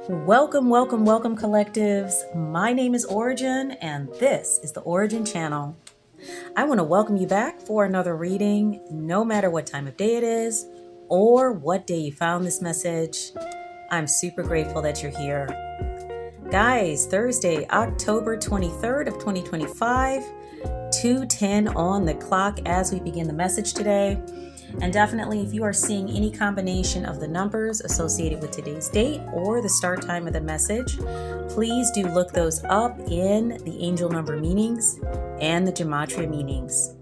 Welcome, welcome, welcome, collectives. My name is Ora-gen, and this is the Ora-gen Channel. I want to welcome you back for another reading, no matter what time of day it is or what day you found this message. I'm super grateful that you're here. Guys, Thursday, October 23rd of 2025, 2:10 on the clock as we begin the message today. And definitely, if you are seeing any combination of the numbers associated with today's date or the start time of the message, please do look those up in the angel number meanings and the gematria meanings.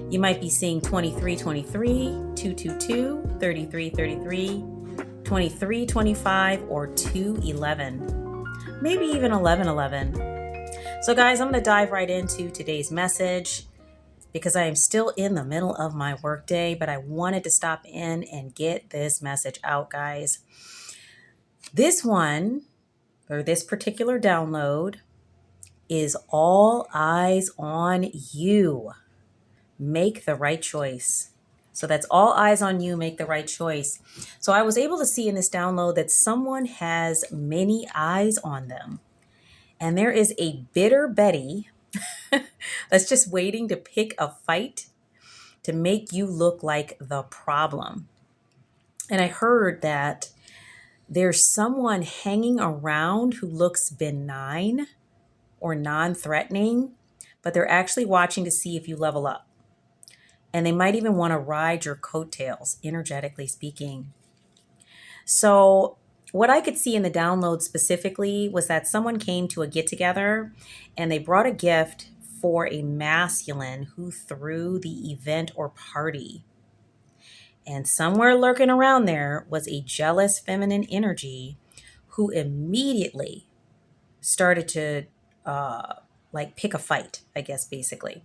You might be seeing 2323, 222, 3333, 2325, or 211, maybe even 1111. So guys, I'm going to dive right into today's message because I am still in the middle of my workday, but I wanted to stop in and get this message out, guys. This one, or this particular download, is all eyes on you. Make the right choice. So that's all eyes on you, make the right choice. So I was able to see in this download that someone has many eyes on them. And there is a bitter Betty that's just waiting to pick a fight to make you look like the problem. And I heard that there's someone hanging around who looks benign or non-threatening, but they're actually watching to see if you level up. And they might even want to ride your coattails, energetically speaking. So what I could see in the download specifically was that someone came to a get-together and they brought a gift for a masculine who threw the event or party. And somewhere lurking around there was a jealous feminine energy who immediately started to pick a fight, I guess, basically.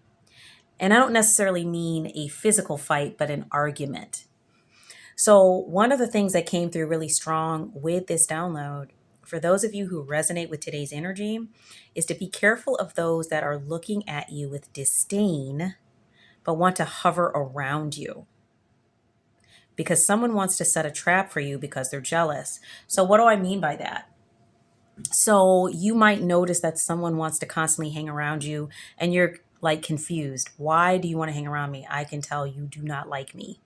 And I don't necessarily mean a physical fight, but an argument. So one of the things that came through really strong with this download, for those of you who resonate with today's energy, is to be careful of those that are looking at you with disdain, but want to hover around you. Because someone wants to set a trap for you because they're jealous. So what do I mean by that? So you might notice that someone wants to constantly hang around you and you're like confused. Why do you want to hang around me? I can tell you do not like me.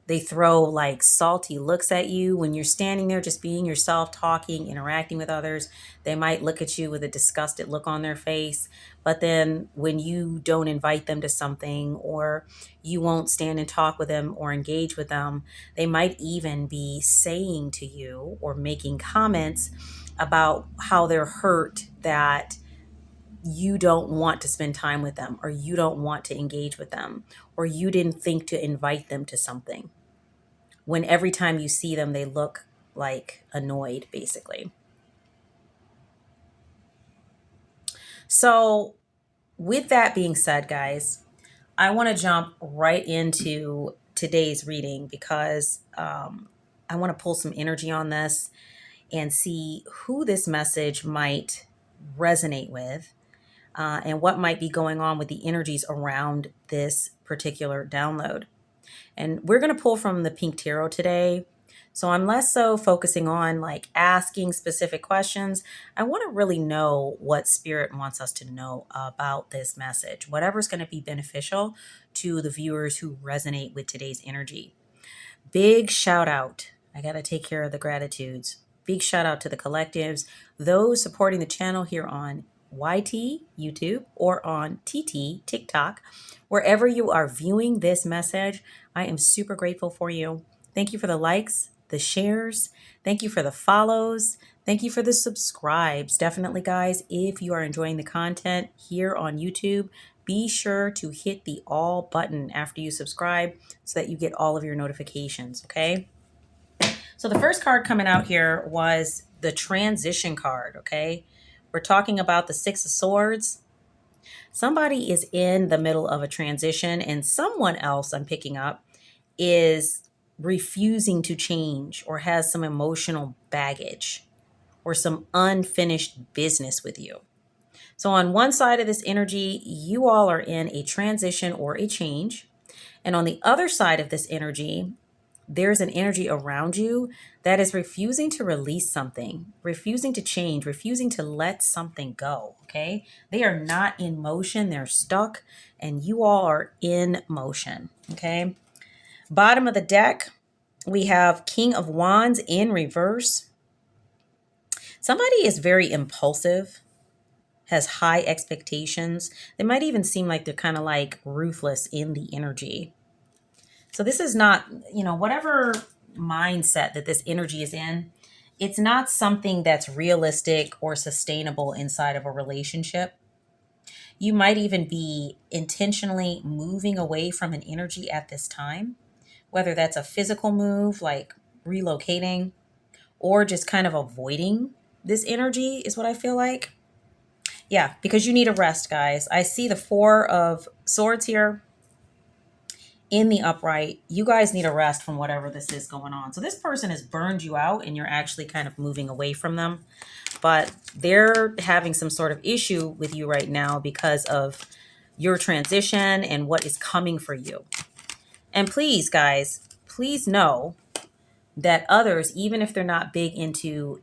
They throw like salty looks at you when you're standing there just being yourself, talking, interacting with others. They might look at you with a disgusted look on their face. But then when you don't invite them to something or you won't stand and talk with them or engage with them, they might even be saying to you or making comments about how they're hurt that you don't want to spend time with them or you don't want to engage with them or you didn't think to invite them to something. When every time you see them, they look like annoyed, basically. So with that being said, guys, I want to jump right into today's reading because I want to pull some energy on this and see who this message might resonate with and what might be going on with the energies around this particular download. And we're going to pull from the Pink Tarot today. So I'm less so focusing on like asking specific questions. I want to really know what Spirit wants us to know about this message, whatever's going to be beneficial to the viewers who resonate with today's energy. Big shout out. I got to take care of the gratitudes. Big shout out to the collectives, those supporting the channel here on YT, YouTube, or on TT, TikTok. Wherever you are viewing this message, I am super grateful for you. Thank you for the likes, the shares. Thank you for the follows. Thank you for the subscribes. Definitely, guys, if you are enjoying the content here on YouTube, be sure to hit the all button after you subscribe so that you get all of your notifications, okay? So the first card coming out here was the transition card, okay? We're talking about the Six of Swords. Somebody is in the middle of a transition and someone else I'm picking up is refusing to change or has some emotional baggage or some unfinished business with you. So on one side of this energy, you all are in a transition or a change. And on the other side of this energy, there's an energy around you that is refusing to release something, refusing to change, refusing to let something go. Okay. They are not in motion, they're stuck, and you all are in motion. Okay. Bottom of the deck, we have King of Wands in reverse. Somebody is very impulsive, has high expectations. They might even seem like they're kind of like ruthless in the energy. So this is not, whatever mindset that this energy is in, it's not something that's realistic or sustainable inside of a relationship. You might even be intentionally moving away from an energy at this time, whether that's a physical move like relocating or just kind of avoiding this energy, is what I feel like. Yeah, because you need a rest, guys. I see the Four of Swords here in the upright. You guys need a rest from whatever this is going on. So this person has burned you out and you're actually kind of moving away from them. But they're having some sort of issue with you right now because of your transition and what is coming for you. And please, guys, please know that others, even if they're not big into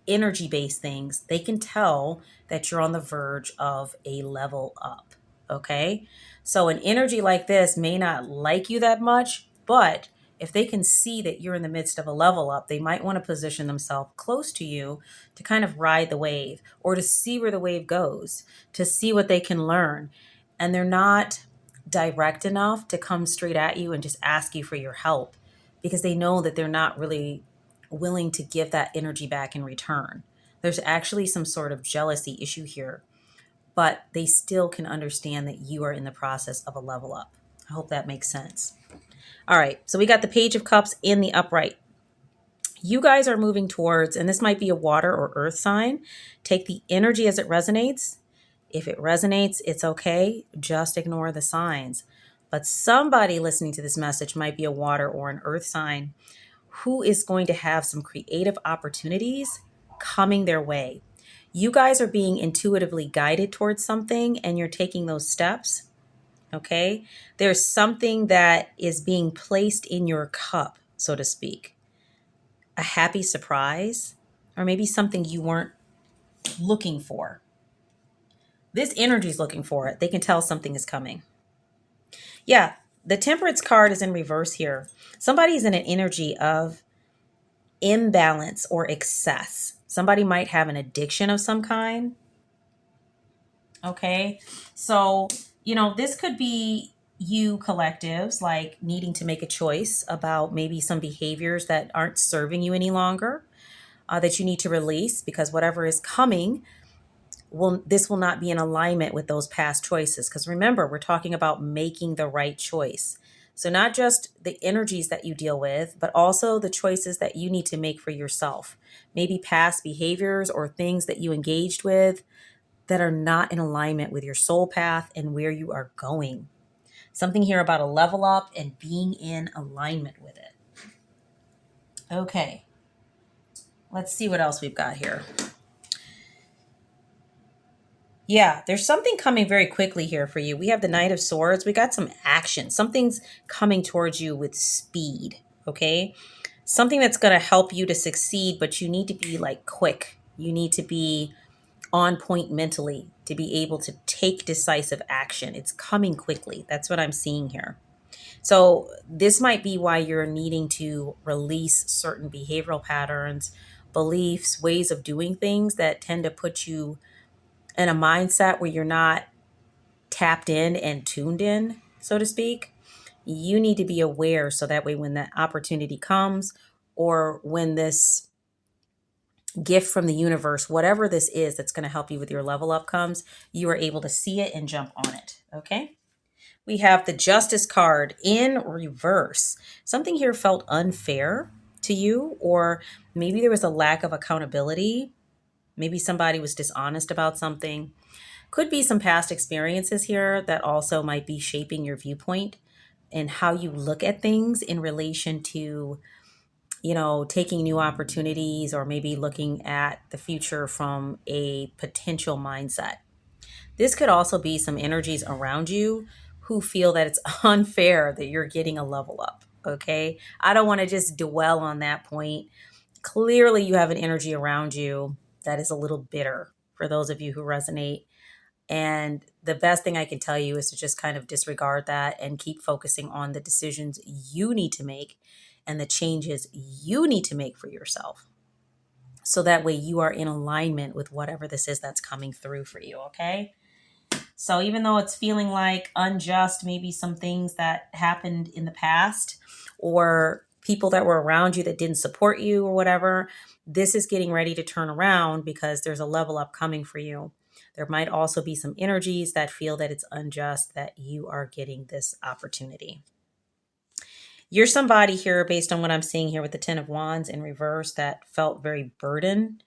energy-based things, they can tell that you're on the verge of a level up. Okay. So an energy like this may not like you that much, but if they can see that you're in the midst of a level up, they might want to position themselves close to you to kind of ride the wave or to see where the wave goes, to see what they can learn. And they're not direct enough to come straight at you and just ask you for your help because they know that they're not really willing to give that energy back in return. There's actually some sort of jealousy issue here, but they still can understand that you are in the process of a level up. I hope that makes sense. All right, so we got the Page of Cups in the upright. You guys are moving towards, and this might be a water or earth sign. Take the energy as it resonates. If it resonates, it's okay. Just ignore the signs. But somebody listening to this message might be a water or an earth sign who is going to have some creative opportunities coming their way. You guys are being intuitively guided towards something and you're taking those steps. Okay. There's something that is being placed in your cup, so to speak. A happy surprise, or maybe something you weren't looking for. This energy is looking for it. They can tell something is coming. Yeah. The Temperance card is in reverse here. Somebody's in an energy of imbalance or excess. Somebody might have an addiction of some kind. Okay. So, this could be you collectives like needing to make a choice about maybe some behaviors that aren't serving you any longer, that you need to release because whatever is coming this will not be in alignment with those past choices. Because remember, we're talking about making the right choice. So not just the energies that you deal with, but also the choices that you need to make for yourself. Maybe past behaviors or things that you engaged with that are not in alignment with your soul path and where you are going. Something here about a level up and being in alignment with it. Okay. Let's see what else we've got here. Yeah, there's something coming very quickly here for you. We have the Knight of Swords. We got some action. Something's coming towards you with speed, okay? Something that's going to help you to succeed, but you need to be like quick. You need to be on point mentally to be able to take decisive action. It's coming quickly. That's what I'm seeing here. So this might be why you're needing to release certain behavioral patterns, beliefs, ways of doing things that tend to put you in a mindset where you're not tapped in and tuned in, so to speak. You need to be aware so that way when that opportunity comes or when this gift from the universe, whatever this is that's going to help you with your level up comes, you are able to see it and jump on it. Okay. We have the Justice card in reverse. Something here felt unfair to you, or maybe there was a lack of accountability. Maybe somebody was dishonest about something. Could be some past experiences here that also might be shaping your viewpoint and how you look at things in relation to, taking new opportunities or maybe looking at the future from a potential mindset. This could also be some energies around you who feel that it's unfair that you're getting a level up. okay? I don't want to just dwell on that point. Clearly, you have an energy around you that is a little bitter for those of you who resonate. And the best thing I can tell you is to just kind of disregard that and keep focusing on the decisions you need to make and the changes you need to make for yourself. So that way you are in alignment with whatever this is that's coming through for you, okay? So even though it's feeling like unjust, maybe some things that happened in the past or people that were around you that didn't support you or whatever, this is getting ready to turn around because there's a level up coming for you. There might also be some energies that feel that it's unjust that you are getting this opportunity. You're somebody here, based on what I'm seeing here with the Ten of Wands in reverse, that felt very burdened,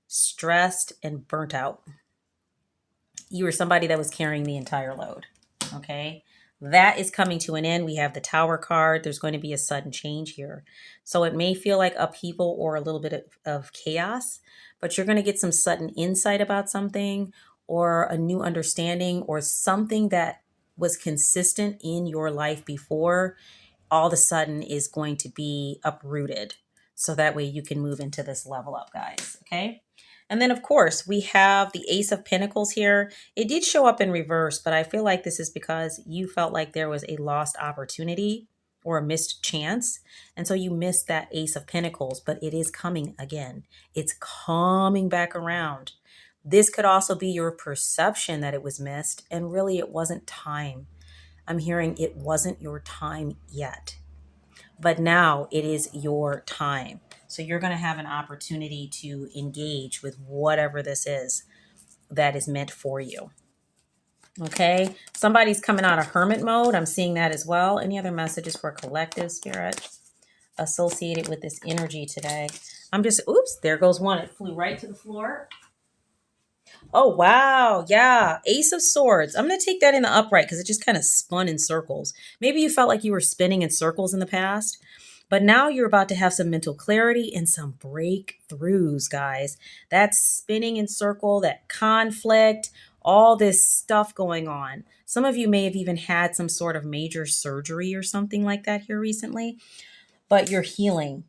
stressed, and burnt out. You were somebody that was carrying the entire load. Okay. That is coming to an end. We have the Tower card. There's going to be a sudden change here. So it may feel like upheaval or a little bit of chaos, but you're going to get some sudden insight about something or a new understanding or something that was consistent in your life before all of a sudden is going to be uprooted. So that way you can move into this level up, guys. Okay. And then, of course, we have the Ace of Pentacles here. It did show up in reverse, but I feel like this is because you felt like there was a lost opportunity or a missed chance. And so you missed that Ace of Pentacles, but it is coming again. It's coming back around. This could also be your perception that it was missed, and really it wasn't time. I'm hearing it wasn't your time yet, but now it is your time. So you're going to have an opportunity to engage with whatever this is that is meant for you. Okay. Somebody's coming out of hermit mode. I'm seeing that as well. Any other messages for collective spirit associated with this energy today? Oops, there goes one. It flew right to the floor. Oh, wow. Yeah. Ace of Swords. I'm going to take that in the upright because it just kind of spun in circles. Maybe you felt like you were spinning in circles in the past, but now you're about to have some mental clarity and some breakthroughs, guys. That spinning in circle, that conflict, all this stuff going on. Some of you may have even had some sort of major surgery or something like that here recently, but you're healing,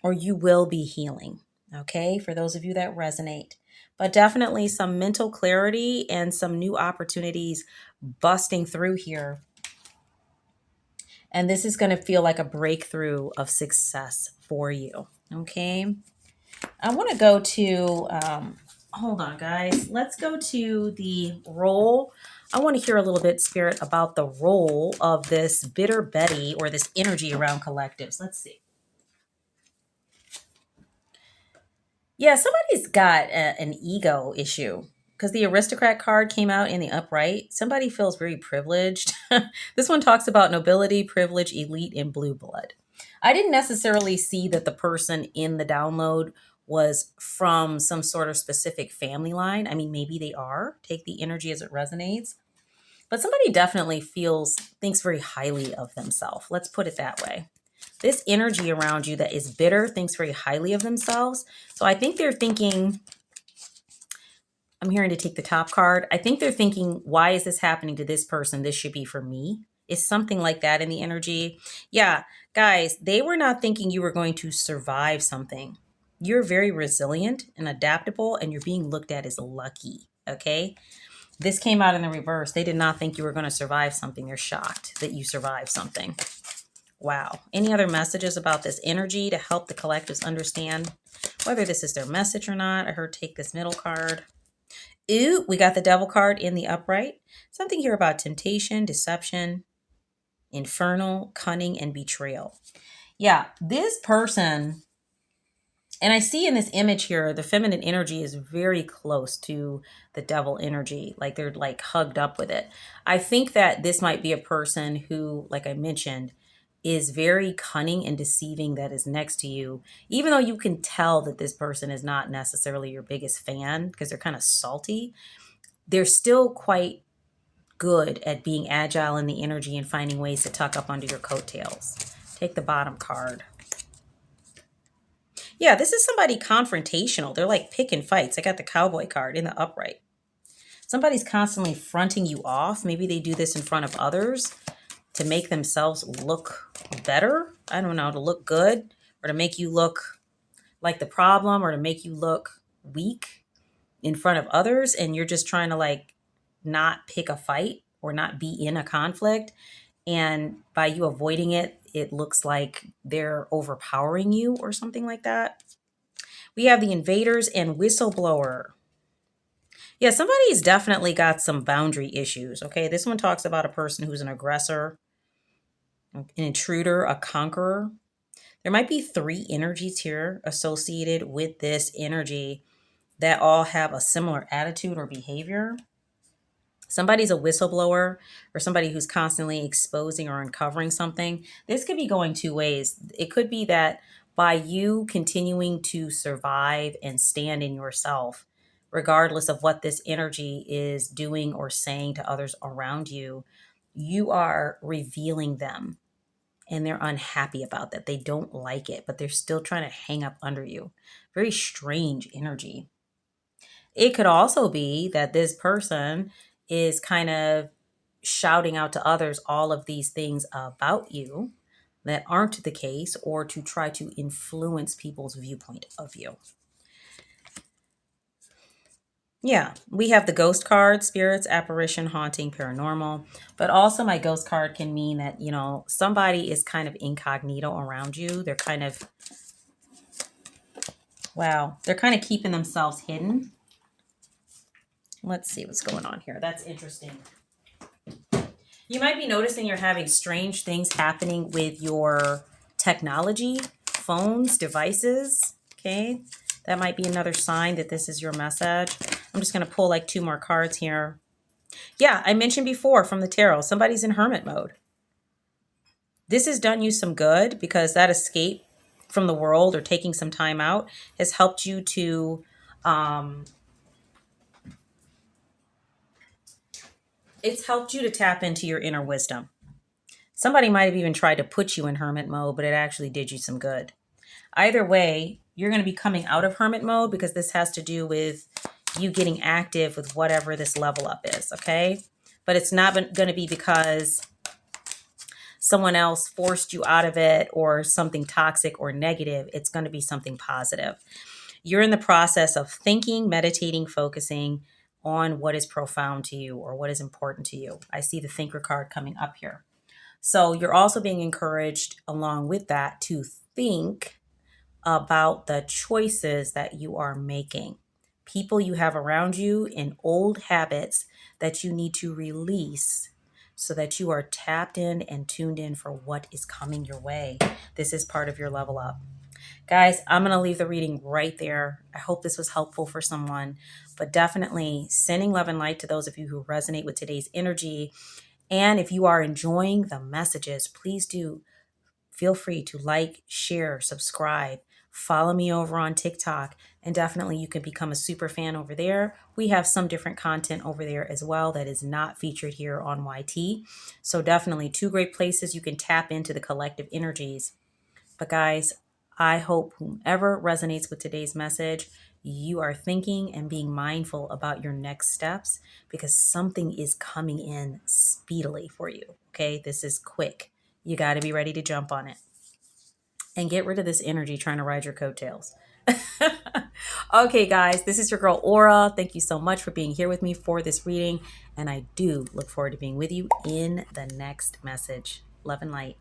or you will be healing. Okay. For those of you that resonate. But definitely some mental clarity and some new opportunities busting through here. And this is going to feel like a breakthrough of success for you. Okay. I want to go to, hold on, guys. Let's go to the role. I want to hear a little bit, Spirit, about the role of this bitter Betty or this energy around collectives. Let's see. Yeah, somebody's got an ego issue because the aristocrat card came out in the upright. Somebody feels very privileged. This one talks about nobility, privilege, elite, and blue blood. I didn't necessarily see that the person in the download was from some sort of specific family line. I mean, maybe they are. Take the energy as it resonates. But somebody definitely thinks very highly of themselves. Let's put it that way. This energy around you that is bitter thinks very highly of themselves. So I think they're thinking, I'm hearing to take the top card. I think they're thinking, why is this happening to this person? This should be for me. It's something like that in the energy. Yeah, guys, they were not thinking you were going to survive something. You're very resilient and adaptable, and you're being looked at as lucky. Okay. This came out in the reverse. They did not think you were going to survive something. They're shocked that you survived something. Wow. Any other messages about this energy to help the collectives understand whether this is their message or not? I heard take this middle card. Ooh, we got the Devil card in the upright. Something here about temptation, deception, infernal, cunning, and betrayal. Yeah, this person, and I see in this image here, the feminine energy is very close to the devil energy. Like they're like hugged up with it. I think that this might be a person who, like I mentioned, is very cunning and deceiving that is next to you, even though you can tell that this person is not necessarily your biggest fan because they're kind of salty. They're still quite good at being agile in the energy and finding ways to tuck up under your coattails. Take the bottom card. Yeah, this is somebody confrontational. They're like picking fights. I got the cowboy card in the upright. Somebody's constantly fronting you off. Maybe they do this in front of others. to make themselves look better. I don't know, to look good, or to make you look like the problem, or to make you look weak in front of others. And you're just trying to like not pick a fight or not be in a conflict. And by you avoiding it, it looks like they're overpowering you or something like that. We have the invaders and whistleblower. Yeah, somebody's definitely got some boundary issues. Okay. This one talks about a person who's an aggressor, an intruder, a conqueror. There might be three energies here associated with this energy that all have a similar attitude or behavior. Somebody's a whistleblower, or somebody who's constantly exposing or uncovering something. This could be going two ways. It could be that by you continuing to survive and stand in yourself, regardless of what this energy is doing or saying to others around you, you are revealing them, and they're unhappy about that. They don't like it, but they're still trying to hang up under you. Very strange energy. It could also be that this person is kind of shouting out to others all of these things about you that aren't the case, or to try to influence people's viewpoint of you. Yeah, we have the ghost card, spirits, apparition, haunting, paranormal. But also, my ghost card can mean that, somebody is kind of incognito around you. They're kind of, wow, they're kind of keeping themselves hidden. Let's see what's going on here. That's interesting. You might be noticing you're having strange things happening with your technology, phones, devices. Okay. That might be another sign that this is your message. I'm just going to pull like two more cards here. Yeah, I mentioned before from the tarot, somebody's in hermit mode. This has done you some good, because that escape from the world or taking some time out has helped you to it's helped you to tap into your inner wisdom. Somebody might have even tried to put you in hermit mode, but it actually did you some good. Either way, you're going to be coming out of hermit mode, because this has to do with you getting active with whatever this level up is, okay? But it's not going to be because someone else forced you out of it or something toxic or negative. It's going to be something positive. You're in the process of thinking, meditating, focusing on what is profound to you or what is important to you. I see the thinker card coming up here. So you're also being encouraged along with that to think about the choices that you are making, people you have around you, and old habits that you need to release so that you are tapped in and tuned in for what is coming your way. This is part of your level up. Guys, I'm going to leave the reading right there. I hope this was helpful for someone, but definitely sending love and light to those of you who resonate with today's energy. And if you are enjoying the messages, please do feel free to like, share, subscribe, follow me over on TikTok, and definitely you can become a super fan over there. We have some different content over there as well that is not featured here on YT. So definitely two great places you can tap into the collective energies. But guys, I hope whomever resonates with today's message, you are thinking and being mindful about your next steps, because something is coming in speedily for you. Okay, this is quick. You got to be ready to jump on it and get rid of this energy trying to ride your coattails. Okay, guys, this is your girl Aura. Thank you so much for being here with me for this reading. And I do look forward to being with you in the next message. Love and light.